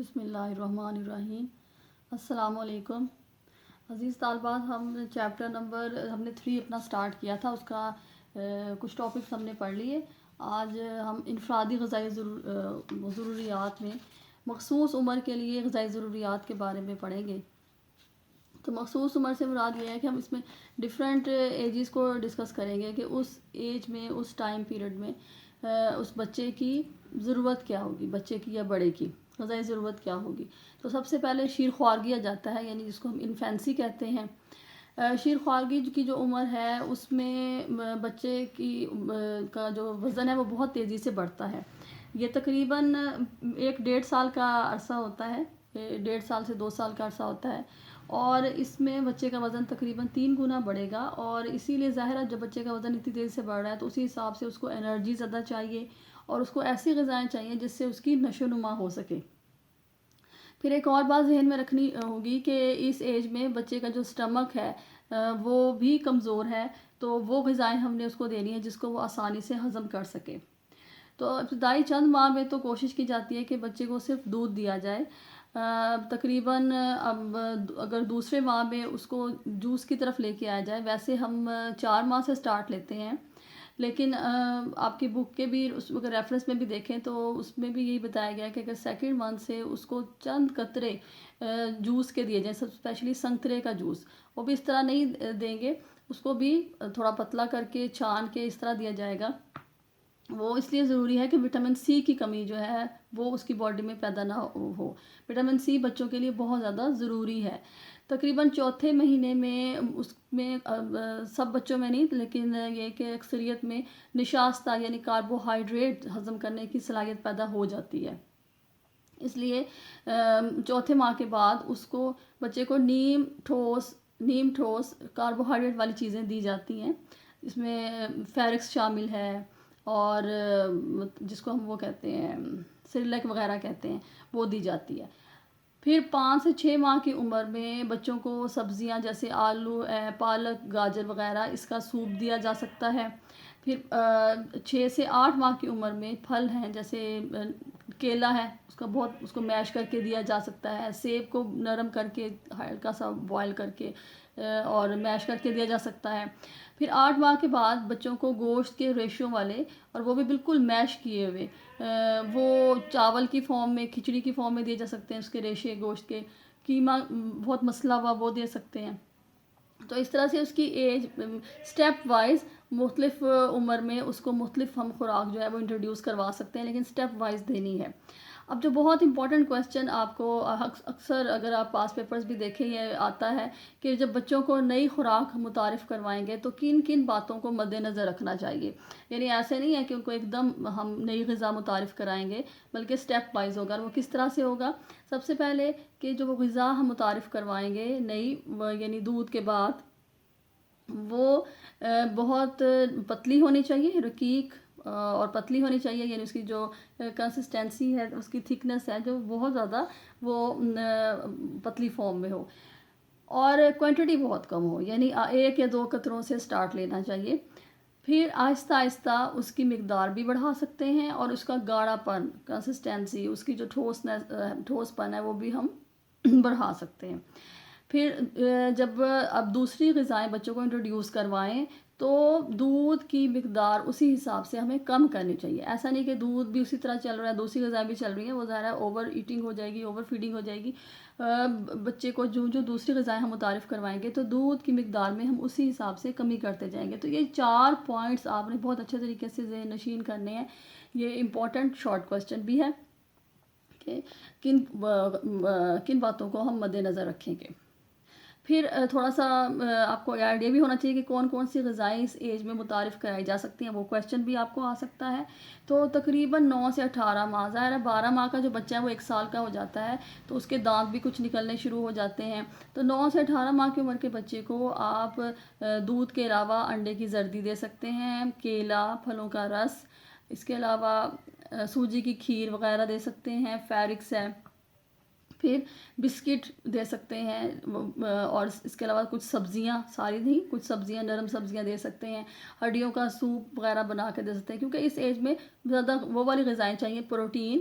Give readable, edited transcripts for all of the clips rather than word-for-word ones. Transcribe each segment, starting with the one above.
بسم اللہ الرحمن الرحیم۔ السلام علیکم عزیز طالبات، ہم چیپٹر نمبر 3 اپنا سٹارٹ کیا تھا، اس کا کچھ ٹاپکس ہم نے پڑھ لیے۔ آج ہم انفرادی غذائی ضروریات میں مخصوص عمر کے لیے غذائی ضروریات کے بارے میں پڑھیں گے۔ تو مخصوص عمر سے مراد یہ ہے کہ ہم اس میں ڈفرینٹ ایجز کو ڈسکس کریں گے کہ اس ایج میں، اس ٹائم پیریڈ میں اس بچے کی ضرورت کیا ہوگی، بچے کی یا بڑے کی غذائی ضرورت کیا ہوگی۔ تو سب سے پہلے شیر خوارگی آ جاتا ہے، یعنی جس کو ہم انفینسی کہتے ہیں۔ شیر خوارگی کی جو عمر ہے اس میں بچے کی کا جو وزن ہے وہ بہت تیزی سے بڑھتا ہے۔ یہ تقریباً 1-1.5 سال کا عرصہ ہوتا ہے، 1.5 سال سے 2 سال کا عرصہ ہوتا ہے، اور اس میں بچے کا وزن تقریباً 3 گنا بڑھے گا۔ اور اسی لیے ظاہر ہے جب بچے کا وزن اتنی تیزی سے بڑھ رہا ہے تو اسی حساب سے اس کو انرجی زیادہ چاہیے اور اس کو ایسی غذائیں چاہیے جس سے اس کی نشو و نما ہو سکے۔ پھر ایک اور بات ذہن میں رکھنی ہوگی کہ اس ایج میں بچے کا جو سٹمک ہے وہ بھی کمزور ہے، تو وہ غذائیں ہم نے اس کو دینی ہے جس کو وہ آسانی سے ہضم کر سکے۔ تو ابتدائی چند ماہ میں تو کوشش کی جاتی ہے کہ بچے کو صرف دودھ دیا جائے۔ تقریباً اب اگر دوسرے ماہ میں اس کو جوس کی طرف لے کے آیا جائے، ویسے ہم 4 ماہ سے سٹارٹ لیتے ہیں، لیکن آپ کی بک کے بھی اس اگر ریفرنس میں بھی دیکھیں تو اس میں بھی یہی بتایا گیا کہ اگر 2nd منتھ سے اس کو چند قطرے جوس کے دیے جائیں، اسپیشلی سنترے کا جوس، وہ بھی اس طرح نہیں دیں گے، اس کو بھی تھوڑا پتلا کر کے چھان کے اس طرح دیا جائے گا۔ وہ اس لیے ضروری ہے کہ وٹامن سی کی کمی جو ہے وہ اس کی باڈی میں پیدا نہ ہو۔ وٹامن سی بچوں کے لیے بہت زیادہ ضروری ہے۔ تقریباً 4تھے مہینے میں اس میں سب بچوں میں نہیں، لیکن یہ کہ اکثریت میں نشاستہ یعنی کاربوہائیڈریٹ ہضم کرنے کی صلاحیت پیدا ہو جاتی ہے۔ اس لیے 4تھے ماہ کے بعد اس کو بچے کو نیم ٹھوس کاربوہائیڈریٹ والی چیزیں دی جاتی ہیں۔ اس میں فیرکس شامل ہے اور جس کو ہم وہ کہتے ہیں سیریلیک وغیرہ کہتے ہیں، وہ دی جاتی ہے۔ پھر 5 سے 6 ماہ کی عمر میں بچوں کو سبزیاں جیسے آلو، پالک، گاجر وغیرہ اس کا سوپ دیا جا سکتا ہے۔ پھر 6 سے 8 ماہ کی عمر میں پھل ہیں جیسے کیلا ہے، اس کو میش کر کے دیا جا سکتا ہے، سیب کو نرم کر کے ہلکا سا بوائل کر کے اور میش کر کے دیا جا سکتا ہے۔ پھر 8 ماہ کے بعد بچوں کو گوشت کے ریشوں والے، اور وہ بھی بالکل میش کیے ہوئے، وہ چاول کی فارم میں، کھچڑی کی فارم میں دیے جا سکتے ہیں، اس کے ریشے گوشت کے، قیمہ بہت مسلہ ہوا وہ دے سکتے ہیں۔ تو اس طرح سے اس کی ایج سٹیپ وائز مختلف عمر میں اس کو مختلف ہم خوراک جو ہے وہ انٹروڈیوس کروا سکتے ہیں، لیکن سٹیپ وائز دینی ہے۔ اب جو بہت امپورٹنٹ کویسچن آپ کو اکثر اگر آپ پاس پیپرز بھی دیکھیں یہ آتا ہے کہ جب بچوں کو نئی خوراک متعارف کروائیں گے تو کن کن باتوں کو مد نظر رکھنا چاہیے۔ یعنی ایسے نہیں ہے کہ ان کو ایک دم ہم نئی غذا متعارف کرائیں گے، بلکہ سٹیپ وائز ہوگا۔ وہ کس طرح سے ہوگا؟ سب سے پہلے کہ جو وہ غذا ہم متعارف کروائیں گے نئی، یعنی دودھ کے بعد، وہ بہت پتلی ہونی چاہیے، رقیق اور پتلی ہونی چاہیے، یعنی اس کی جو کنسسٹنسی ہے، اس کی تھکنس ہے جو بہت زیادہ وہ پتلی فارم میں ہو، اور کوانٹٹی بہت کم ہو، یعنی 1 یا 2 قطروں سے سٹارٹ لینا چاہیے۔ پھر آہستہ آہستہ اس کی مقدار بھی بڑھا سکتے ہیں اور اس کا گاڑھا پن، کنسسٹنسی، اس کی جو ٹھوس پن ہے وہ بھی ہم بڑھا سکتے ہیں۔ پھر جب اب دوسری غذائیں بچوں کو انٹروڈیوس کروائیں تو دودھ کی مقدار اسی حساب سے ہمیں کم کرنی چاہیے۔ ایسا نہیں کہ دودھ بھی اسی طرح چل رہا ہے، دوسری غذائیں بھی چل رہی ہیں، وہ ظاہر ہے اوور ایٹنگ ہو جائے گی، اوور فیڈنگ ہو جائے گی۔ بچے کو جو دوسری غذائیں ہم متعارف کروائیں گے تو دودھ کی مقدار میں ہم اسی حساب سے کمی کرتے جائیں گے۔ تو یہ 4 پوائنٹس آپ نے بہت اچھے طریقے سے ذہن نشین کرنے ہیں۔ یہ امپورٹنٹ شارٹ کویسچن بھی ہے کہ کن باتوں کو ہم مد نظر رکھیں گے۔ پھر تھوڑا سا آپ کو آئیڈیا بھی ہونا چاہیے کہ کون کون سی غذائیں اس ایج میں متعارف کرائی جا سکتی ہیں، وہ کویسچن بھی آپ کو آ سکتا ہے۔ تو تقریباً 9 سے 18 ماہ، ظاہر ہے 12 ماہ کا جو بچہ ہے وہ 1 سال کا ہو جاتا ہے تو اس کے دانت بھی کچھ نکلنے شروع ہو جاتے ہیں۔ تو 9 سے 18 ماہ کی عمر کے بچے کو آپ دودھ کے علاوہ انڈے کی زردی دے سکتے ہیں، کیلا، پھلوں کا رس، اس کے علاوہ سوجی کی کھیر وغیرہ دے سکتے ہیں، فیرکس ہے، پھر بسکٹ دے سکتے ہیں، اور اس کے علاوہ کچھ سبزیاں، ساری نہیں، کچھ سبزیاں، نرم سبزیاں دے سکتے ہیں، ہڈیوں کا سوپ وغیرہ بنا کے دے سکتے ہیں، کیونکہ اس ایج میں زیادہ وہ والی غذائیں چاہیے، پروٹین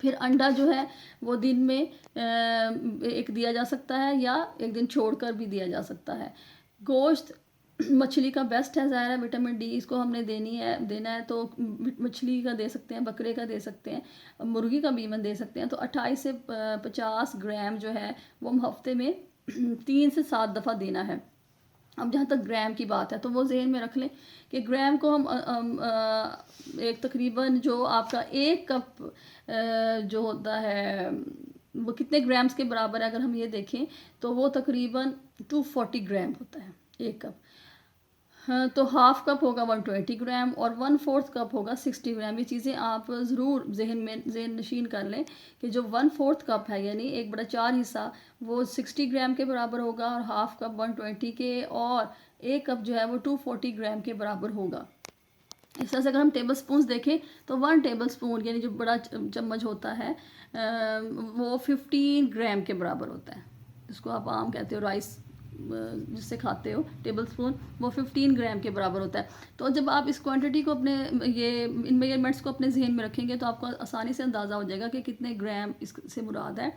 پھر انڈا جو ہے وہ دن میں ایک دیا جا سکتا ہے یا ایک دن چھوڑ کر بھی دیا جا سکتا ہے. گوشت مچھلی کا بیسٹ ہے، ظاہر ہے وٹامن ڈی اس کو ہم نے دینا ہے تو مچھلی کا دے سکتے ہیں، بکرے کا دے سکتے ہیں، مرغی کا بھی ایون دے سکتے ہیں. تو 28 سے 50 گرام جو ہے وہ ہم ہفتے میں 3 سے 7 دفعہ دینا ہے. اب جہاں تک گرام کی بات ہے تو وہ ذہن میں رکھ لیں کہ گرام کو ہم ایک تقریباً جو آپ کا 1 کپ جو ہوتا ہے وہ کتنے گرامز کے برابر ہے اگر ہم یہ دیکھیں تو وہ تقریباً 240 گرام ہوتا ہے 1 کپ. تو ہاف کپ ہوگا 120 گرام اور 1/4 کپ ہوگا 60 گرام. یہ چیزیں آپ ضرور ذہن نشین کر لیں کہ جو 1/4 کپ ہے یعنی 1/4 حصہ وہ 60 گرام کے برابر ہوگا اور ہاف کپ 120 کے اور 1 کپ جو ہے وہ 240 گرام کے برابر ہوگا. اس طرح سے اگر ہم ٹیبل سپونز دیکھیں تو 1 ٹیبل سپون یعنی جو بڑا چمچ ہوتا ہے وہ 15 گرام کے برابر ہوتا ہے، جس کو آپ عام کہتے ہو رائس جس سے کھاتے ہو ٹیبل سپون، وہ 15 گرام کے برابر ہوتا ہے. تو جب آپ اس کوانٹٹی کو اپنے ان میجرمنٹس کو اپنے ذہن میں رکھیں گے تو آپ کو آسانی سے اندازہ ہو جائے گا کہ کتنے گرام اس سے مراد ہے.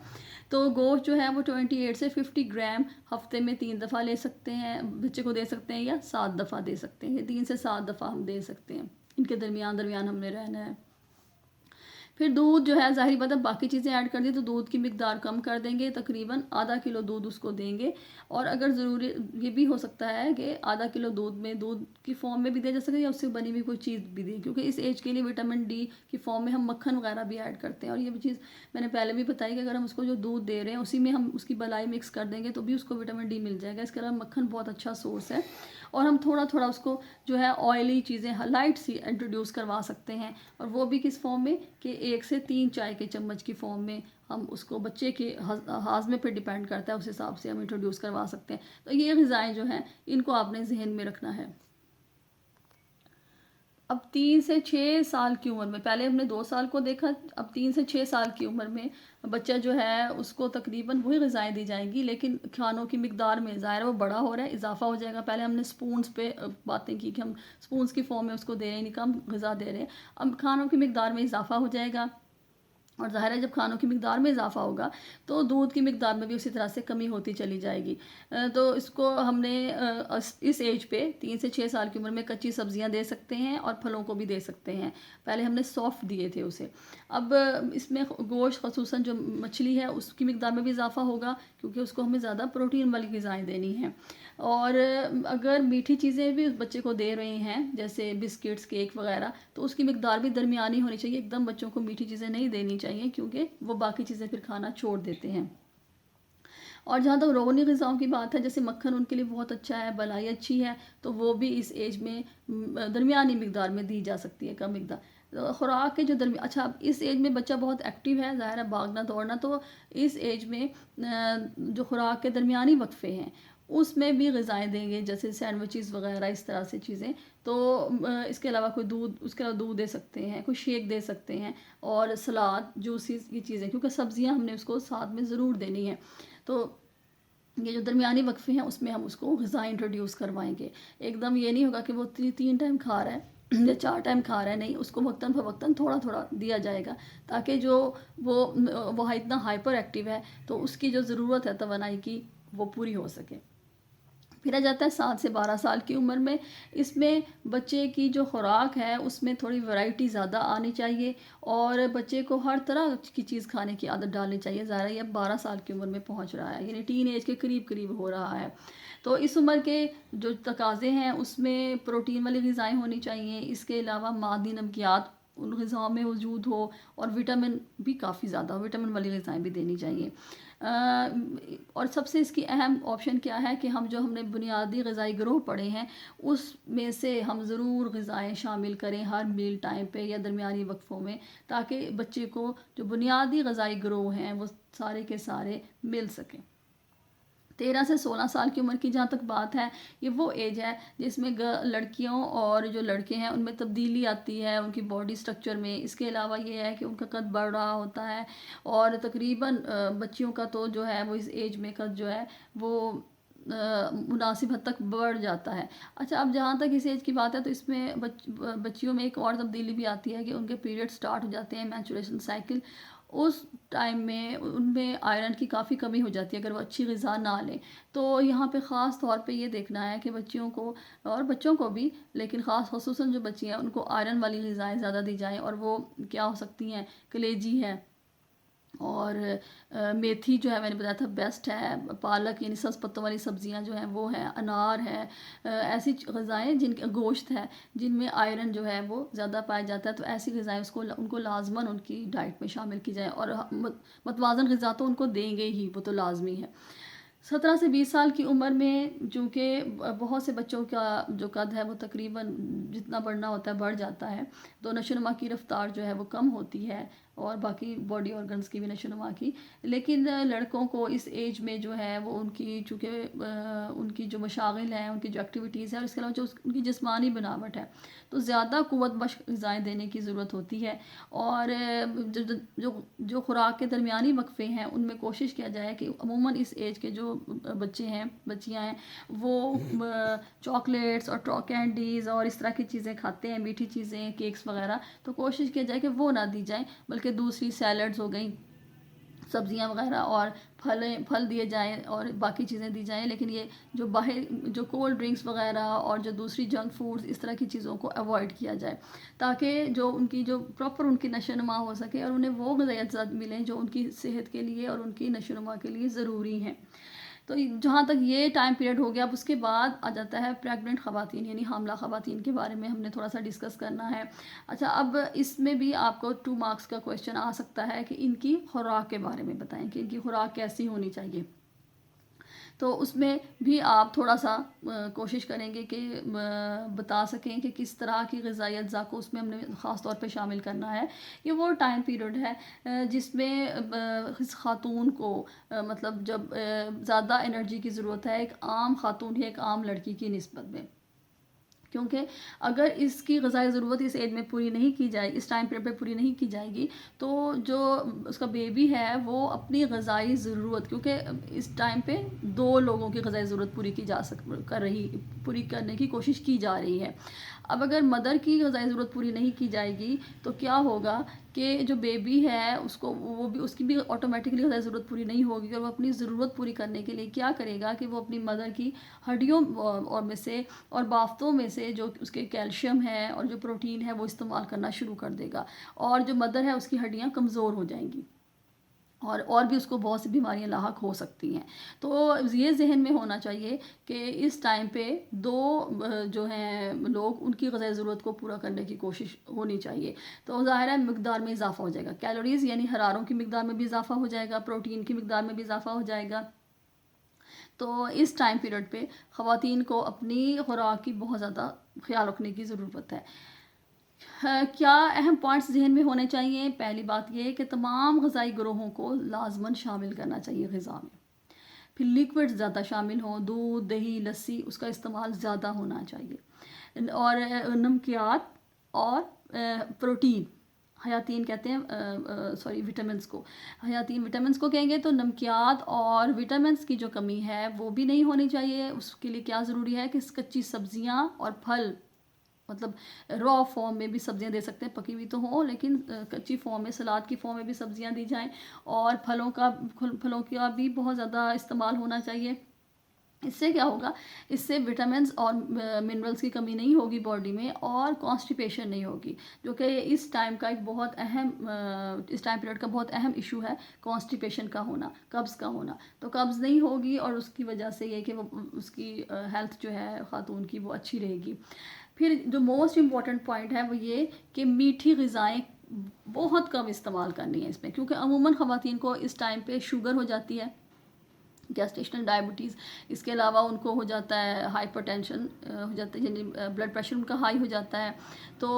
تو گوشت جو ہے وہ 28 سے 50 گرام ہفتے میں 3 دفعہ لے سکتے ہیں، بچے کو دے سکتے ہیں یا 7 دفعہ دے سکتے ہیں. 3 سے 7 دفعہ ہم دے سکتے ہیں، ان کے درمیان ہم نے رہنا ہے. پھر دودھ جو ہے ظاہری بات ہے باقی چیزیں ایڈ کر دی تو دودھ کی مقدار کم کر دیں گے، تقریباً ½ کلو دودھ اس کو دیں گے. اور اگر ضروری یہ بھی ہو سکتا ہے کہ ½ کلو دودھ میں دودھ کی فارم میں بھی دیا جا سکتا ہے یا اس سے بنی ہوئی کوئی چیز بھی دیں، کیونکہ اس ایج کے لیے وٹامن ڈی کی فارم میں ہم مکھن وغیرہ بھی ایڈ کرتے ہیں. اور یہ بھی چیز میں نے پہلے بھی بتائی کہ اگر ہم اس کو جو دودھ دے رہے ہیں اسی میں ہم اس کی بلائی مکس کر دیں گے تو بھی اس کو وٹامن ڈی مل جائے گا. اس کے علاوہ مکھن بہت اچھا سورس ہے. اور ہم تھوڑا تھوڑا اس کو جو ہے آئلی چیزیں لائٹ سی انٹروڈیوس کروا سکتے ہیں، اور وہ بھی کس فارم میں کہ 1 سے 3 چائے کے چمچ کی فارم میں ہم اس کو بچے کے ہاضمے پہ ڈیپینڈ کرتا ہے، اس حساب سے ہم انٹروڈیوس کروا سکتے ہیں. تو یہ غذائیں جو ہیں ان کو آپ نے ذہن میں رکھنا ہے. اب 3 سے 6 سال کی عمر میں، پہلے ہم نے 2 سال کو دیکھا، اب 3 سے 6 سال کی عمر میں بچہ جو ہے اس کو تقریباً وہی غذائیں دی جائیں گی، لیکن کھانوں کی مقدار میں ظاہر وہ بڑا ہو رہا ہے، اضافہ ہو جائے گا. پہلے ہم نے سپونز پہ باتیں کی کہ ہم سپونز کی فارم میں اس کو دے رہے ہیں، یعنی کم غذا دے رہے ہیں. اب کھانوں کی مقدار میں اضافہ ہو جائے گا، اور ظاہر ہے جب کھانوں کی مقدار میں اضافہ ہوگا تو دودھ کی مقدار میں بھی اسی طرح سے کمی ہوتی چلی جائے گی. تو اس کو ہم نے اس ایج پہ 3 سے 6 سال کی عمر میں کچی سبزیاں دے سکتے ہیں اور پھلوں کو بھی دے سکتے ہیں. پہلے ہم نے سافٹ دیے تھے اسے. اب اس میں گوشت خصوصاً جو مچھلی ہے اس کی مقدار میں بھی اضافہ ہوگا کیونکہ اس کو ہمیں زیادہ پروٹین والی غذائیں دینی ہیں. اور اگر میٹھی چیزیں بھی اس بچے کو دے رہے ہیں جیسے بسکٹس، کیک وغیرہ، تو اس کی مقدار بھی درمیانی ہونی چاہیے. ایک دم بچوں کو میٹھی چیزیں نہیں دینی چاہیے کیونکہ وہ باقی چیزیں پھر کھانا چھوڑ دیتے ہیں. اور جہاں تک روغنی غذاؤں کی بات ہے جیسے مکھن ان کے لیے بہت اچھا ہے، بلائی اچھی ہے، تو وہ بھی اس ایج میں درمیانی مقدار میں دی جا سکتی ہے، کم مقدار. خوراک کے جو اچھا اس ایج میں بچہ بہت ایکٹیو ہے، ظاہر ہے بھاگنا دوڑنا، تو اس ایج میں جو خوراک کے درمیانی وقفے ہیں اس میں بھی غذائیں دیں گے جیسے سینڈوچز وغیرہ اس طرح سے چیزیں. تو اس کے علاوہ اس کے علاوہ دودھ دے سکتے ہیں، کوئی شیک دے سکتے ہیں، اور سلاد، جوسز کی چیزیں، کیونکہ سبزیاں ہم نے اس کو ساتھ میں ضرور دینی ہیں. تو یہ جو درمیانی وقفے ہیں اس میں ہم اس کو غذائیں انٹروڈیوس کروائیں گے. ایک دم یہ نہیں ہوگا کہ وہ 3 ٹائم کھا رہا ہے یا 4 ٹائم کھا رہا ہے، نہیں، اس کو وقتاً فوقتاً تھوڑا تھوڑا دیا جائے گا تاکہ جو وہ اتنا ہائپر ایکٹیو ہے تو اس کی جو ضرورت ہے توانائی کی وہ پوری ہو سکے. پھر آ جاتا ہے 7 سے 12 سال کی عمر میں. اس میں بچے کی جو خوراک ہے اس میں تھوڑی ورائٹی زیادہ آنی چاہیے اور بچے کو ہر طرح کی چیز کھانے کی عادت ڈالنی چاہیے. ظاہر ہے یہ 12 سال کی عمر میں پہنچ رہا ہے، یعنی ٹین ایج کے قریب ہو رہا ہے. تو اس عمر کے جو تقاضے ہیں اس میں پروٹین والی غذائیں ہونی چاہیے. اس کے علاوہ معدنی نمکیات ان غذاؤں میں موجود ہو اور وٹامن بھی کافی زیادہ ہو، وٹامن والی غذائیں بھی دینی چاہیے. اور سب سے اس کی اہم آپشن کیا ہے کہ ہم نے بنیادی غذائی گروہ پڑھے ہیں اس میں سے ہم ضرور غذائیں شامل کریں ہر میل ٹائم پہ یا درمیانی وقفوں میں، تاکہ بچے کو جو بنیادی غذائی گروہ ہیں وہ سارے کے سارے مل سکیں. 13 سے 16 سال کی عمر کی جہاں تک بات ہے، یہ وہ ایج ہے جس میں لڑکیوں اور جو لڑکے ہیں ان میں تبدیلی آتی ہے ان کی باڈی سٹرکچر میں. اس کے علاوہ یہ ہے کہ ان کا قد بڑھ رہا ہوتا ہے اور تقریباً بچیوں کا تو جو ہے وہ اس ایج میں قد جو ہے وہ مناسب حد تک بڑھ جاتا ہے. اچھا، اب جہاں تک اس ایج کی بات ہے تو اس میں بچیوں میں ایک اور تبدیلی بھی آتی ہے کہ ان کے پیریڈ سٹارٹ ہو جاتے ہیں، مینسٹریشن سائیکل، اس ٹائم میں ان میں آئرن کی کافی کمی ہو جاتی ہے اگر وہ اچھی غذا نہ لیں. تو یہاں پہ خاص طور پہ یہ دیکھنا ہے کہ بچیوں کو اور بچوں کو بھی، لیکن خصوصاً جو بچی ہیں ان کو آئرن والی غذائیں زیادہ دی جائیں. اور وہ کیا ہو سکتی ہیں؟ کلیجی ہے، اور میتھی جو ہے میں نے بتایا تھا بیسٹ ہے، پالک یعنی سبز پتوں والی سبزیاں جو ہیں وہ ہیں، انار ہے، ایسی غذائیں جن کا گوشت ہے جن میں آئرن جو ہے وہ زیادہ پایا جاتا ہے. تو ایسی غذائیں ان کو لازماً ان کی ڈائٹ میں شامل کی جائیں. اور متوازن غذا تو ان کو دیں گے ہی، وہ تو لازمی ہے. 17 سے 20 سال کی عمر میں چونکہ بہت سے بچوں کا جو قد ہے وہ تقریباً جتنا بڑھنا ہوتا ہے بڑھ جاتا ہے، تو نشو و نما کی رفتار جو ہے وہ کم ہوتی ہے، اور باقی باڈی آرگنز کی بھی نشو و نما کی. لیکن لڑکوں کو اس ایج میں جو ہے وہ ان کی چونکہ ان کی جو مشاغل ہیں، ان کی جو ایکٹیویٹیز ہیں، اور اس کے علاوہ جو ان کی جسمانی بناوٹ ہے، تو زیادہ قوت بخش غذائیں دینے کی ضرورت ہوتی ہے. اور جو خوراک کے درمیانی وقفے ہیں ان میں کوشش کیا جائے کہ عموماً اس ایج کے جو بچے ہیں بچیاں ہیں وہ چاکلیٹس اور کینڈیز اور اس طرح کی چیزیں کھاتے ہیں، میٹھی چیزیں، کیکس وغیرہ، تو کوشش کیا جائے کہ وہ نہ دی جائیں، بلکہ دوسری سیلڈز ہو گئیں، سبزیاں وغیرہ اور پھل دیے جائیں اور باقی چیزیں دی جائیں. لیکن یہ جو باہر جو کولڈ ڈرنکس وغیرہ اور جو دوسری جنک فوڈز اس طرح کی چیزوں کو اوائڈ کیا جائے، تاکہ جو ان کی جو پراپر ان کی نشو و نما ہو سکے اور انہیں وہ غذائیت اجزاء ملیں جو ان کی صحت کے لیے اور ان کی نشو و نما کے لیے ضروری ہیں. تو جہاں تک یہ ٹائم پیریڈ ہو گیا، اب اس کے بعد آ جاتا ہے پریگننٹ خواتین یعنی حاملہ خواتین کے بارے میں ہم نے تھوڑا سا ڈسکس کرنا ہے. اچھا، اب اس میں بھی آپ کو 2 مارکس کا کویشچن آ سکتا ہے کہ ان کی خوراک کے بارے میں بتائیں کہ ان کی خوراک کیسی ہونی چاہیے. تو اس میں بھی آپ تھوڑا سا کوشش کریں گے کہ بتا سکیں کہ کس طرح کی غذائی اجزاء کو اس میں ہم نے خاص طور پہ شامل کرنا ہے. یہ وہ ٹائم پیریڈ ہے جس میں اس خاتون کو مطلب جب زیادہ انرجی کی ضرورت ہے ایک عام خاتون یا ایک عام لڑکی کی نسبت میں، کیونکہ اگر اس کی غذائی ضرورت اس ایج میں پوری نہیں کی جائے، اس ٹائم پیریڈ پہ پوری نہیں کی جائے گی، تو جو اس کا بیبی ہے وہ اپنی غذائی ضرورت، کیونکہ اس ٹائم پہ 2 لوگوں کی غذائی ضرورت پوری کرنے کی کوشش کی جا رہی ہے. اب اگر مدر کی غذائی ضرورت پوری نہیں کی جائے گی تو کیا ہوگا کہ جو بیبی ہے اس کی بھی آٹومیٹکلی غذائی ضرورت پوری نہیں ہوگی، اور وہ اپنی ضرورت پوری کرنے کے لیے کیا کرے گا کہ وہ اپنی مدر کی ہڈیوں اور میں سے اور بافتوں میں سے جو اس کے کیلشیم ہے اور جو پروٹین ہے وہ استعمال کرنا شروع کر دے گا، اور جو مدر ہے اس کی ہڈیاں کمزور ہو جائیں گی، اور بھی اس کو بہت سی بیماریاں لاحق ہو سکتی ہیں. تو یہ ذہن میں ہونا چاہیے کہ اس ٹائم پہ 2 جو ہیں لوگ ان کی غذائی ضرورت کو پورا کرنے کی کوشش ہونی چاہیے. تو ظاہر ہے مقدار میں اضافہ ہو جائے گا، کیلوریز یعنی حراروں کی مقدار میں بھی اضافہ ہو جائے گا، پروٹین کی مقدار میں بھی اضافہ ہو جائے گا. تو اس ٹائم پیریڈ پہ خواتین کو اپنی خوراک کی بہت زیادہ خیال رکھنے کی ضرورت ہے. کیا اہم پوائنٹس ذہن میں ہونے چاہیے؟ پہلی بات یہ کہ تمام غذائی گروہوں کو لازماً شامل کرنا چاہیے غذا میں. پھر لیکوڈ زیادہ شامل ہوں، دودھ، دہی، لسی، اس کا استعمال زیادہ ہونا چاہیے. اور نمکیات اور پروٹین، حیاتین کہتے ہیں وٹامنس کو، حیاتین وٹامنس کو کہیں گے. تو نمکیات اور وٹامنس کی جو کمی ہے وہ بھی نہیں ہونی چاہیے. اس کے لیے کیا ضروری ہے کہ کچی سبزیاں اور پھل، مطلب را فارم میں بھی سبزیاں دے سکتے ہیں، پکی ہوئی تو ہوں لیکن کچی فارم میں، سلاد کی فارم میں بھی سبزیاں دی جائیں. اور پھلوں کا بھی بہت زیادہ استعمال ہونا چاہیے. اس سے کیا ہوگا؟ اس سے وٹامنز اور منرلز کی کمی نہیں ہوگی باڈی میں، اور کانسٹیپیشن نہیں ہوگی، جو کہ اس ٹائم کا ایک بہت اہم اس ٹائم پیریڈ کا بہت اہم ایشو ہے، کانسٹیپیشن کا ہونا، قبض کا ہونا. تو قبض نہیں ہوگی اور اس کی وجہ سے یہ کہ وہ اس کی ہیلتھ جو ہے خاتون کی وہ اچھی رہے گی. پھر جو موسٹ امپورٹنٹ پوائنٹ ہے وہ یہ کہ میٹھی غذائیں بہت کم استعمال کرنی ہے اس میں، کیونکہ عموماً خواتین کو اس ٹائم پہ شوگر ہو جاتی ہے، گیسٹیشنل ڈائبٹیز، اس کے علاوہ ان کو ہو جاتا ہے ہائپر ٹینشن ہو جاتا ہے، یعنی بلڈ پریشر ان کا ہائی ہو جاتا ہے. تو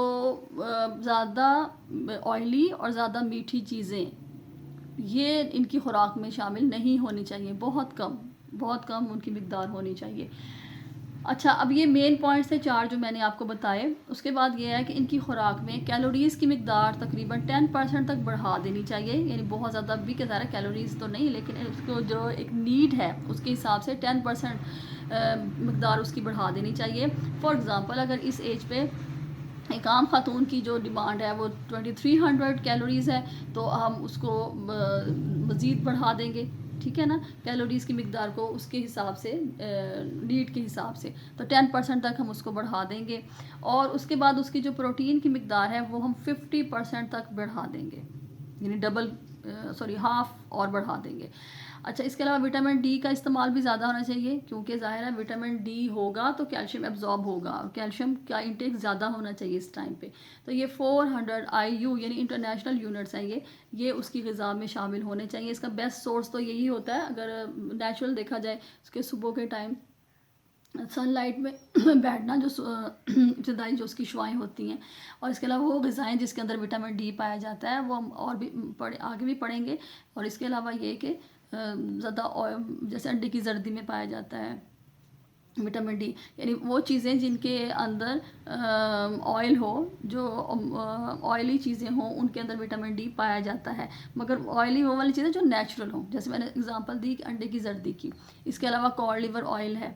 زیادہ آئلی اور زیادہ میٹھی چیزیں یہ ان کی خوراک میں شامل نہیں ہونی چاہیے، بہت کم ان کی مقدار ہونی چاہیے. اچھا، اب یہ مین پوائنٹس تھے 4 جو میں نے آپ کو بتائے. اس کے بعد یہ ہے کہ ان کی خوراک میں کیلوریز کی مقدار تقریباً 10% تک بڑھا دینی چاہیے، یعنی بہت زیادہ بھی کہ سارا کیلوریز تو نہیں، لیکن اس کو جو ایک نیڈ ہے اس کے حساب سے 10% مقدار اس کی بڑھا دینی چاہیے. فار ایگزامپل اگر اس ایج پہ ایک عام خاتون کی جو ڈیمانڈ ہے وہ 2300 کیلوریز ہے، تو ہم اس کو مزید بڑھا دیں گے، ٹھیک ہے نا، کیلوریز کی مقدار کو اس کے حساب سے، نیڈ کے حساب سے، تو 10% تک ہم اس کو بڑھا دیں گے، اور اس کے بعد اس کی جو پروٹین کی مقدار ہے وہ ہم 50% تک بڑھا دیں گے، یعنی ہاف اور بڑھا دیں گے۔ اچھا، اس کے علاوہ وٹامن ڈی کا استعمال بھی زیادہ ہونا چاہیے، کیونکہ ظاہر ہے وٹامن ڈی ہوگا تو کیلشیم ایبزارب ہوگا، اور کیلشیم کا انٹیک زیادہ ہونا چاہیے اس ٹائم پہ، تو یہ 400 IU یعنی انٹرنیشنل یونٹس ہیں، یہ اس کی غذا میں شامل ہونے چاہیے۔ اس کا بیسٹ سورس تو یہی ہوتا ہے، اگر نیچرل دیکھا جائے، اس کے صبح کے ٹائم سن لائٹ میں بیٹھنا، جو ابتدائی جو اس کی شعائیں ہوتی ہیں، اور اس کے علاوہ وہ غذائیں جس کے اندر وٹامن ڈی پایا جاتا ہے، وہ ہم اور بھی آگے بھی پڑھیں گے، اور اس کے علاوہ یہ کہ زیادہ جیسے انڈے کی زردی میں پایا جاتا ہے وٹامن ڈی، یعنی وہ چیزیں جن کے اندر آئل ہو، جو آئلی چیزیں ہوں، ان کے اندر وٹامن ڈی پایا جاتا ہے، مگر آئلی وہ والی چیزیں جو نیچرل ہوں، جیسے میں نے اگزامپل دی انڈے کی زردی کی۔ اس کے علاوہ کاڈ لیور آئل ہے،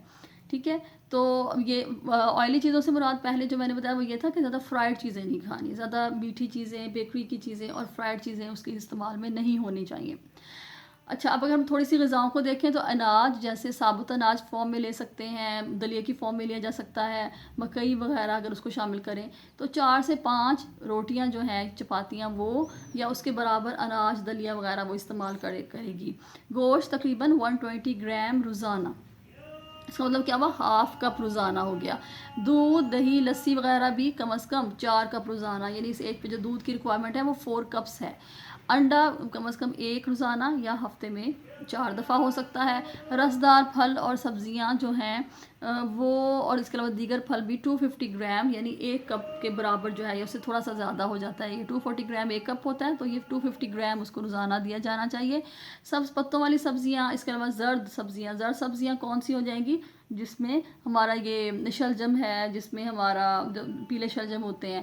ٹھیک ہے، تو یہ آئلی چیزوں سے مراد پہلے جو میں نے بتایا وہ یہ تھا کہ زیادہ فرائیڈ چیزیں نہیں کھانی، زیادہ میٹھی چیزیں، بیکری کی چیزیں اور فرائیڈ چیزیں اس کے استعمال میں نہیں ہونی چاہیے۔ اچھا، اب اگر ہم تھوڑی سی غذاؤں کو دیکھیں تو اناج، جیسے ثابت اناج فارم میں لے سکتے ہیں، دلیے کی فارم میں لیا جا سکتا ہے، مکئی وغیرہ اگر اس کو شامل کریں تو 4 سے 5 روٹیاں جو ہیں، چپاتیاں، وہ یا اس کے برابر اناج، دلیا وغیرہ وہ استعمال کرے گی۔ گوشت تقریباً 120 گرام روزانہ، اس کا مطلب کیا ہوا، ½ کپ روزانہ ہو گیا۔ دودھ، دہی، لسی وغیرہ بھی کم از کم 4 کپ روزانہ، یعنی اس ایک پہ جو دودھ کی ریکوائرمنٹ ہے وہ 4 کپس ہے۔ انڈا کم از کم 1 روزانہ یا ہفتے میں 4 دفعہ ہو سکتا ہے۔ رسدار پھل اور سبزیاں جو ہیں وہ، اور اس کے علاوہ دیگر پھل بھی 250 گرام، یعنی 1 کپ کے برابر جو ہے، یا اس سے تھوڑا سا زیادہ ہو جاتا ہے، یہ 240 گرام 1 کپ ہوتا ہے، تو یہ 250 گرام اس کو روزانہ دیا جانا چاہیے۔ سبز پتوں والی سبزیاں، اس کے علاوہ زرد سبزیاں کون سی ہو جائیں گی، جس میں ہمارا یہ شلجم ہے، جس میں ہمارا پیلے شلجم ہوتے ہیں،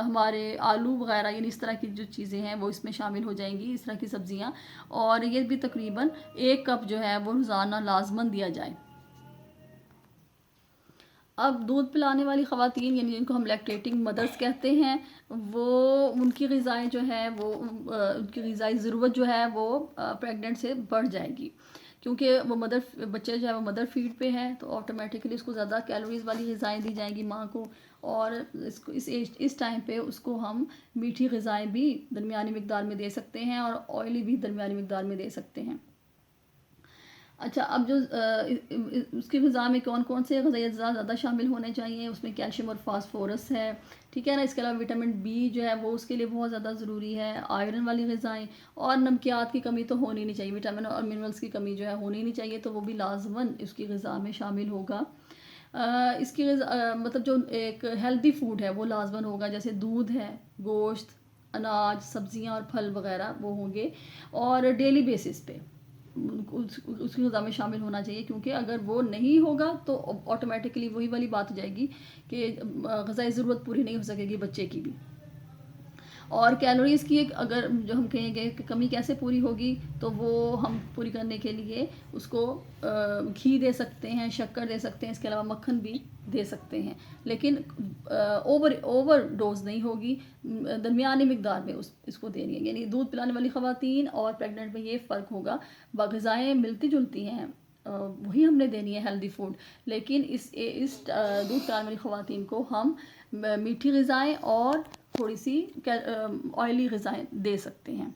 ہمارے آلو وغیرہ، یعنی اس طرح کی جو چیزیں ہیں وہ اس میں شامل ہو جائیں گی، اس طرح کی سبزیاں، اور یہ بھی تقریباً 1 کپ جو ہے وہ روزانہ لازماً دیا جائے۔ اب دودھ پلانے والی خواتین، یعنی جن کو ہم لیکٹیٹنگ مدرس کہتے ہیں، وہ ان کی غذائیں جو ہے وہ، ان کی غذائی ضرورت جو ہے وہ پریگننٹ سے بڑھ جائے گی، کیونکہ وہ بچے جو ہے وہ مدر فیڈ پہ ہے، تو آٹومیٹکلی اس کو زیادہ کیلوریز والی غذائیں دی جائیں گی ماں کو، اور اس ٹائم پہ اس کو ہم میٹھی غذائیں بھی درمیانی مقدار میں دے سکتے ہیں، اور آئلی بھی درمیانی مقدار میں دے سکتے ہیں۔ اچھا، اب جو اس کی غذا میں کون سے غذائی اجزاء زیادہ شامل ہونے چاہیے، اس میں کیلشیم اور فاسفورس ہے، ٹھیک ہے نا، اس کے علاوہ وٹامن بی جو ہے وہ اس کے لیے بہت زیادہ ضروری ہے، آئرن والی غذائیں، اور نمکیات کی کمی تو ہونی نہیں چاہیے، وٹامن اور منرلس کی کمی جو ہے ہونی نہیں چاہیے، تو وہ بھی لازماً اس کی غذا میں شامل ہوگا۔ اس کی مطلب جو ایک ہیلدی فوڈ ہے وہ لازماً ہوگا، جیسے دودھ ہے، گوشت، اناج، سبزیاں اور پھل وغیرہ وہ ہوں گے، اور ڈیلی بیسس پہ اس کی غذا میں شامل ہونا چاہیے، کیونکہ اگر وہ نہیں ہوگا تو آٹومیٹکلی وہی والی بات ہو جائے گی کہ غذائی ضرورت پوری نہیں ہو سکے گی بچے کی بھی۔ اور کیلوریز کی اگر جو ہم کہیں گے کہ کمی کیسے پوری ہوگی، تو وہ ہم پوری کرنے کے لیے اس کو گھی دے سکتے ہیں، شکر دے سکتے ہیں، اس کے علاوہ مکھن بھی دے سکتے ہیں، لیکن اوور ڈوز نہیں ہوگی، درمیانی مقدار میں اس کو دینی ہے، یعنی دودھ پلانے والی خواتین اور پریگننٹ میں یہ فرق ہوگا، غذائیں ملتی جلتی ہیں، وہی ہم نے دینی ہے ہیلدی فوڈ، لیکن اس دودھ پلانے والی خواتین کو ہم میٹھی غذائیں اور تھوڑی سی آئلی غذائیں دے سکتے ہیں۔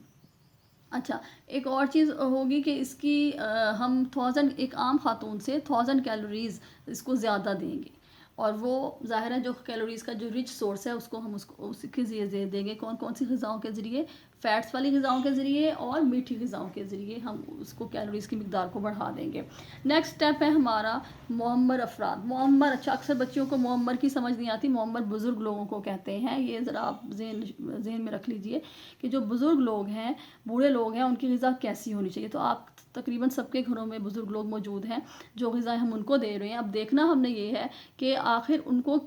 اچھا، ایک اور چیز ہوگی کہ اس کی ہم 1000 ایک عام خاتون سے 1000 کیلوریز اس کو زیادہ دیں گے، اور وہ ظاہر ہے جو کیلوریز کا جو رچ سورس ہے اس کو ہم اس کے ذریعے دیں گے، کون سی غذاؤں کے ذریعے، فیٹس والی غذاؤں کے ذریعے اور میٹھی غذاؤں کے ذریعے ہم اس کو کیلوریز کی مقدار کو بڑھا دیں گے۔ نیکسٹ سٹیپ ہے ہمارا معمر افراد۔ معمر، اچھا اکثر بچیوں کو معمر کی سمجھ نہیں آتی، معمر بزرگ لوگوں کو کہتے ہیں، یہ ذرا آپ ذہن میں رکھ لیجئے کہ جو بزرگ لوگ ہیں، بوڑھے لوگ ہیں، ان کی غذا کیسی ہونی چاہیے، تو آپ تقریباً سب کے گھروں میں بزرگ لوگ موجود ہیں، جو غذائیں ہم ان کو دے رہے ہیں، اب دیکھنا ہم نے یہ ہے کہ آخر ان کو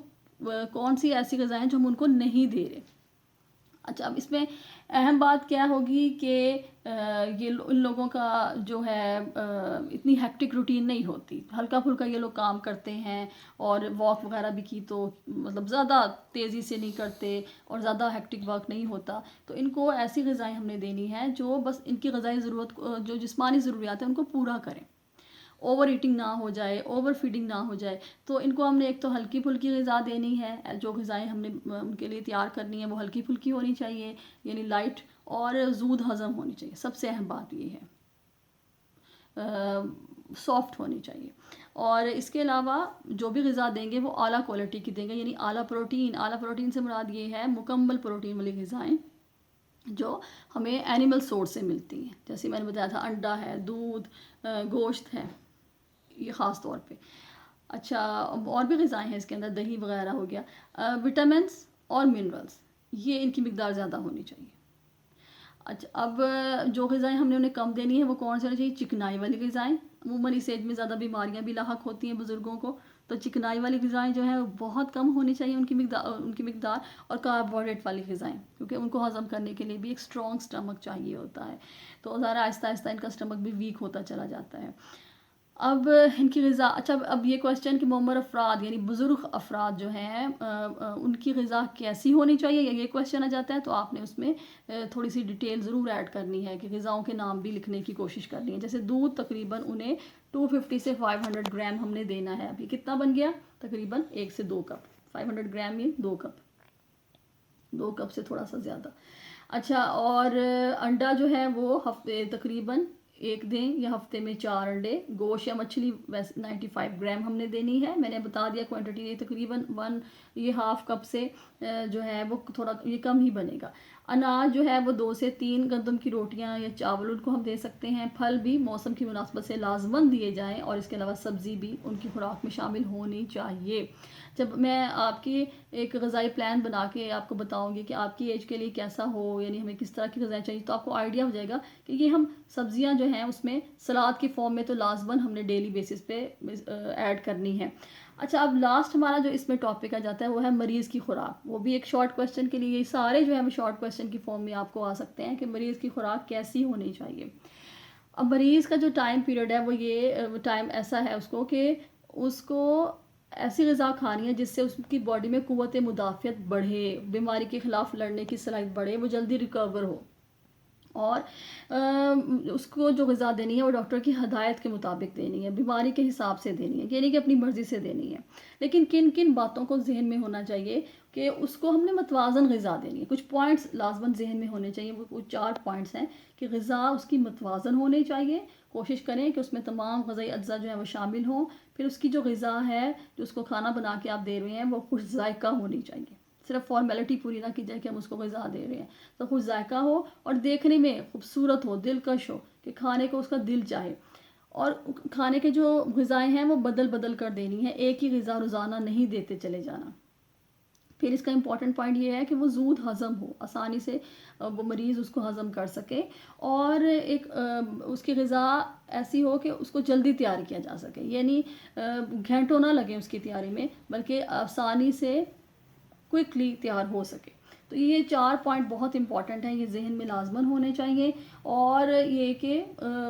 کون سی ایسی غذائیں جو ہم ان کو نہیں دے رہے۔ اچھا، اب اس میں اہم بات کیا ہوگی کہ یہ ان لوگوں کا جو ہے اتنی ہیکٹک روٹین نہیں ہوتی، ہلکا پھلکا یہ لوگ کام کرتے ہیں، اور واک وغیرہ بھی کی تو مطلب زیادہ تیزی سے نہیں کرتے اور زیادہ ہیکٹک ورک نہیں ہوتا. تو ان کو ایسی غذائیں ہم نے دینی ہے جو بس ان کی غذائی ضرورت جو جسمانی ضروریات ہیں ان کو پورا کریں، اوور ایٹنگ نہ ہو جائے، اوور فیڈنگ نہ ہو جائے. تو ان کو ہم نے ایک تو ہلکی پھلکی غذا دینی ہے، جو غذائیں ہم نے ان کے لیے تیار کرنی ہے وہ ہلکی پھلکی ہونی چاہیے، یعنی لائٹ اور زود ہضم ہونی چاہیے. سب سے اہم بات یہ ہے، سافٹ ہونی چاہیے. اور اس کے علاوہ جو بھی غذا دیں گے وہ اعلیٰ کوالٹی کی دیں گے، یعنی اعلیٰ پروٹین سے مراد یہ ہے مکمل پروٹین والی غذائیں جو ہمیں اینیمل سورس سے ملتی ہیں. جیسے میں نے بتایا تھا، انڈا ہے، دودھ، گوشت ہے، یہ خاص طور پہ. اچھا، اور بھی غذائیں ہیں اس کے اندر، دہی وغیرہ ہو گیا. وٹامنس اور منرلس، یہ ان کی مقدار زیادہ ہونی چاہیے. اچھا، اب جو غذائیں ہم نے انہیں کم دینی ہے وہ کون سی ہونی چاہیے؟ چکنائی والی غذائیں. عموماً اس ایج میں زیادہ بیماریاں بھی لاحق ہوتی ہیں بزرگوں کو، تو چکنائی والی غذائیں جو ہیں وہ بہت کم ہونی چاہیے ان کی مقدار. اور کاربوہائیڈریٹ والی غذائیں، کیونکہ ان کو ہضم کرنے کے لیے بھی ایک اسٹرانگ اسٹمک چاہیے ہوتا ہے، تو ذرا آہستہ آہستہ ان کا اسٹمک بھی ویک ہوتا چلا جاتا ہے. اب ان کی غذا، اچھا اب یہ کویسچن کہ معمر افراد یعنی بزرگ افراد جو ہیں ان کی غذا کیسی ہونی چاہیے، یہ کویسچن آ جاتا ہے. تو آپ نے اس میں تھوڑی سی ڈیٹیل ضرور ایڈ کرنی ہے کہ غذاؤں کے نام بھی لکھنے کی کوشش کرنی ہے. جیسے دودھ تقریباً انہیں 250 سے 500 گرام ہم نے دینا ہے. ابھی کتنا بن گیا؟ تقریباً 1 سے 2 کپ. 500 گرام میں 2 کپ، 2 کپ سے تھوڑا سا زیادہ. اچھا، اور انڈا جو ہے وہ ہفتے تقریباً 1 دیں یا ہفتے میں 4 انڈے. گوشت یا مچھلی 95 گرام ہم نے دینی ہے. میں نے بتا دیا کوانٹٹی، یہ تقریباً یہ ہاف کپ سے جو ہے وہ تھوڑا یہ کم ہی بنے گا. اناج جو ہے وہ 2 سے 3 گندم کی روٹیاں یا چاول ان کو ہم دے سکتے ہیں. پھل بھی موسم کی مناسبت سے لازماً دیے جائیں، اور اس کے علاوہ سبزی بھی ان کی خوراک میں شامل ہونی چاہیے. جب میں آپ کی ایک غذائی پلان بنا کے آپ کو بتاؤں گی کہ آپ کی ایج کے لیے کیسا ہو، یعنی ہمیں کس طرح کی غذائیں چاہیے، تو آپ کو آئیڈیا ہو جائے گا کہ یہ ہم سبزیاں جو ہیں اس میں سلاد کی فارم میں تو لازماً ہم نے ڈیلی بیسس پہ ایڈ کرنی ہے. اچھا، اب لاسٹ ہمارا جو اس میں ٹاپک آ جاتا ہے وہ ہے مریض کی خوراک. وہ بھی ایک شارٹ کویسچن کے لیے، یہ سارے جو ہے وہ شارٹ کویسچن کی فارم میں آپ کو آ سکتے ہیں کہ مریض کی خوراک کیسی ہونی چاہیے. اب مریض کا جو ٹائم پیریڈ ہے وہ یہ ٹائم ایسا ہے اس کو کہ اس کو ایسی غذا کھانی ہے جس سے اس کی باڈی میں قوت مدافعت بڑھے، بیماری کے خلاف لڑنے کی صلاحیت بڑھے، وہ جلدی ریکور ہو. اور اس کو جو غذا دینی ہے وہ ڈاکٹر کی ہدایت کے مطابق دینی ہے، بیماری کے حساب سے دینی ہے، یعنی کہ اپنی مرضی سے دینی ہے. لیکن کن کن باتوں کو ذہن میں ہونا چاہیے کہ اس کو ہم نے متوازن غذا دینی ہے. کچھ پوائنٹس لازماً ذہن میں ہونے چاہیے. وہ 4 پوائنٹس ہیں کہ غذا اس کی متوازن ہونی چاہیے. کوشش کریں کہ اس میں تمام غذائی اجزاء جو ہیں وہ شامل ہوں. پھر اس کی جو غذا ہے جو اس کو کھانا بنا کے آپ دے رہے ہیں وہ خوش ذائقہ ہونی چاہیے. صرف فارمیلٹی پوری نہ کی جائے کہ ہم اس کو غذا دے رہے ہیں، تو خوش ذائقہ ہو اور دیکھنے میں خوبصورت ہو، دلکش ہو، کہ کھانے کو اس کا دل چاہے. اور کھانے کے جو غذائیں ہیں وہ بدل بدل کر دینی ہے، ایک ہی غذا روزانہ نہیں دیتے چلے جانا. پھر اس کا امپورٹنٹ پوائنٹ یہ ہے کہ وہ زود ہضم ہو، آسانی سے وہ مریض اس کو ہضم کر سکے، اور ایک اس کی غذا ایسی ہو کہ اس کو جلدی تیار کیا جا سکے، یعنی گھنٹوں نہ لگیں اس کی تیاری میں، بلکہ آسانی سے کوئکلی تیار ہو سکے. تو یہ 4 پوائنٹ بہت امپورٹنٹ ہیں، یہ ذہن میں لازماً ہونے چاہیے. اور یہ کہ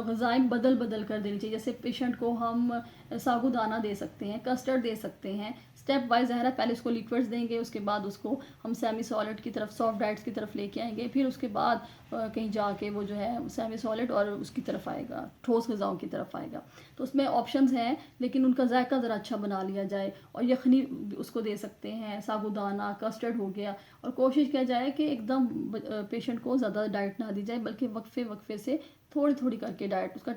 غذائیں بدل بدل کر دینی چاہیے. جیسے پیشنٹ کو ہم ساگو دانہ دے سکتے ہیں، کسٹرڈ دے سکتے ہیں. اسٹیپ وائز ظاہر ہے، پہلے اس کو لیکوڈز دیں گے، اس کے بعد اس کو ہم سیمی سالڈ کی طرف، سافٹ ڈائٹس کی طرف لے کے آئیں گے. پھر اس کے بعد کہیں جا کے وہ جو ہے سیمی سالڈ اور اس کی طرف آئے گا، ٹھوس غذاؤں کی طرف آئے گا. تو اس میں آپشنز ہیں، لیکن ان کا ذائقہ ذرا اچھا بنا لیا جائے. اور یخنی اس کو دے سکتے ہیں، ساگو دانہ، کسٹرڈ ہو گیا. اور کوشش کیا جائے کہ ایک دم پیشنٹ کو زیادہ ڈائٹ نہ دی جائے، بلکہ وقفے وقفے سے تھوڑی تھوڑی کر کے ڈائٹ، اس کا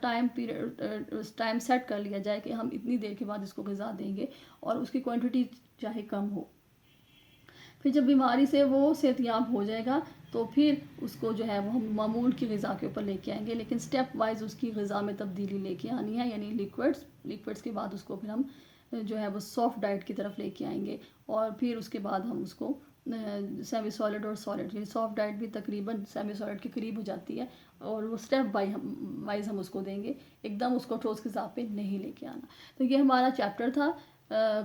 ٹائم سیٹ کر لیا جائے کہ ہم اتنی دیر کے بعد اس کو غذا دیں گے، اور اس کی کوانٹٹی چاہے کم ہو. پھر جب بیماری سے وہ صحت یاب ہو جائے گا تو پھر اس کو جو ہے وہ ہم معمول کی غذا کے اوپر لے کے آئیں گے، لیکن سٹیپ وائز اس کی غذا میں تبدیلی لے کے آنی ہے. یعنی لیکوڈس کے بعد اس کو پھر ہم جو ہے وہ سافٹ ڈائٹ کی طرف لے کے آئیں گے، اور پھر اس کے بعد ہم اس کو سیمی سالڈ اور سالڈ، یعنی سافٹ ڈائٹ بھی تقریباً سیمی سالڈ کے قریب ہو جاتی ہے، اور وہ سٹیپ وائز ہم اس کو دیں گے، ایک دم اس کو ٹھوس غذا پہ نہیں لے کے آنا. تو یہ ہمارا چیپٹر تھا.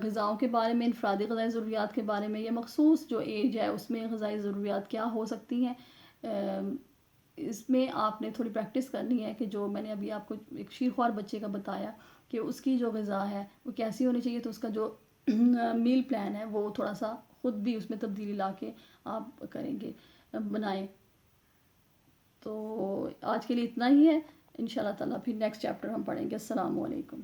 غذاؤں کے بارے میں، انفرادی غذائی ضروریات کے بارے میں، یا مخصوص جو ایج ہے اس میں غذائی ضروریات کیا ہو سکتی ہیں، اس میں آپ نے تھوڑی پریکٹس کرنی ہے کہ جو میں نے ابھی آپ کو ایک شیرخوار بچے کا بتایا کہ اس کی جو غذا ہے وہ کیسی ہونی چاہیے، تو اس کا جو میل پلان ہے وہ تھوڑا سا خود بھی اس میں تبدیلی لا کے آپ کریں گے، بنائیں. تو آج کے لیے اتنا ہی ہے. انشاءاللہ تعالیٰ پھر نیکسٹ چیپٹر ہم پڑھیں گے. السلام علیکم.